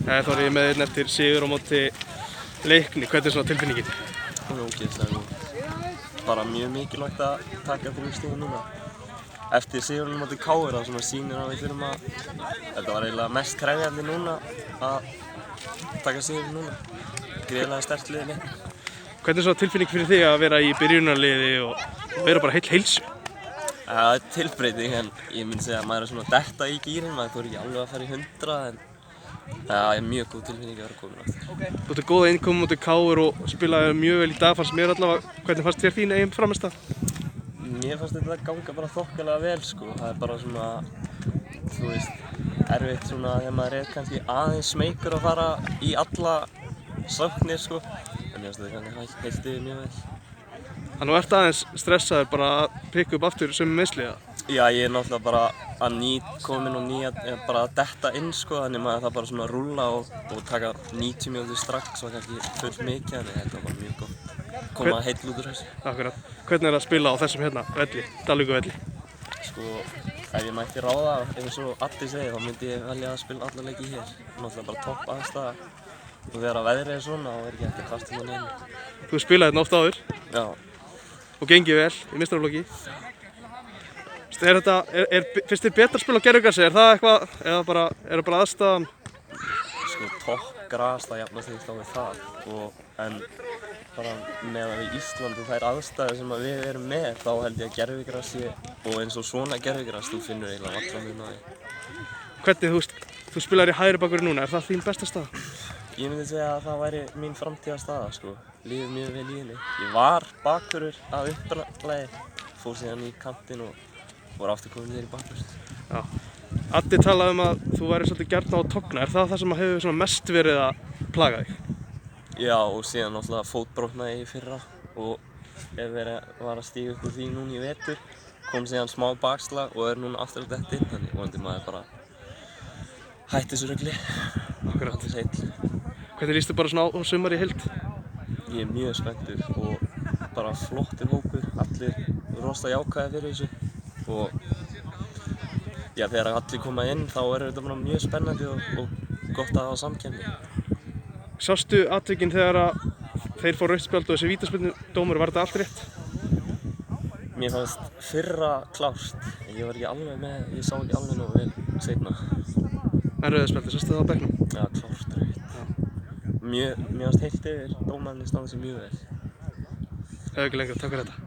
Þá er ég með einn eftir sigur á móti Leikni. Hvernig er svona tilfinningin? Það ógeðslega góð. Bara mjög mikilvægt að taka 3 stig núna. Eftir sigurinn á móti KR þá svona sýnir að við þurfum að þetta var eiginlega mest krefjandi núna að taka sigurinn núna. Gríðarlega sterkt lið í leiknum. Hvernig er svona tilfinning fyrir þig að vera í byrjunarliði og vera bara heill heilsu? Það er tilbreyting en ég myndi segja að maður er svona að detta í gírinn, maður þorir ekki alveg að fara í 100 en það er mjög góð tilfinning að vera komin aftur. Þú áttu góða innkomu móti KR og spilaði mjög vel í dag, fannst mér allavega. Hvernig fannst þér þín eigin frammistaða? Mér fannst þetta ganga bara þokkalega vel sko, það er bara svona, þú veist, erfitt svona þegar maður er kannski aðeins smeykur að fara í alla sóknir sko, en ég finnst þetta ganga heilt yfir mjög vel. Þannig að þú ert aðeins stressaður bara að pikka upp aftur sömu meiðsli eða? Já, ég er náttúrulega bara að komin og bara að detta inn sko, þannig maður það bara svona að rúlla og taka 90 mínútur strax og kannski full mikið, þannig þetta var bara mjög gott. Koma heill út úr þessu. Akkurat. Hvernig er að spila á þessum hérna velli, Dalvíkurvelli? Sko, ef ég mætti ráða, eins og Addi segir, þá myndi ég velja að spila alla leiki hér. Náttúrulega bara topp aðstæða. Og þegar veðrið er svona, þá er ekki hægt að kasta hérna inn. Þú spilaði hérna oft áður? Já. Og gengið vel í meistaraflokki? Finnst þér betra að spila á gervigrasi? Er það eitthvað, eða er það bara aðstæðan? Sko, topp gras, það jafnast ekki þá við það. En bara með að við Íslandi þær aðstæður sem við erum með, þá held ég að gervigrasi og eins og svona gervigras, þú finnur eiginlega valla mun á því. Hvernig, þú spilar í hægri bakverði núna, er það þín besta staða? Ég myndi segja að það væri mín framtíðarstaða sko, líður mjög vel í henni. Ég var bakvörður af upplagi, fór síðan í kantinn og voru aftur komin niður í bakvörð. Já. Addi talaði að þú væri svolítið gjarn á að togna, er það sem hefur svona mest verið að plaga þig? Já, og síðan náttúrulega fótbrotnaði ég í fyrra og var að stíga upp úr því núna í vetur, kom síðan smá bakslag og er núna aftur að detta inn, þannig vonandi maður bara hætti þessu rugli. Akkurat. Allir heill. Hvernig lístu bara svona á sumar í heild? Ég er mjög spenntur og bara flottur hópur, allir rosa jákvæðir fyrir þessu og já, þegar allir koma inn þá er þetta bara mjög spennandi og gott að hafa samkeppni. Sástu atvikin þegar þeir fóru rautt spjald og þessi vítaspyrnudómur, var þetta allt rétt? Mér fannst fyrra klárt, ég var ekki alveg með, ég sá ekki alveg nógu vel seinna. En rauða spjaldið, sástu það á bekknum? Já, klárt rautt. Mér fannst heilt yfir dómarinn standa sig mjög vel. Ekki lengra, takk fyrir þetta.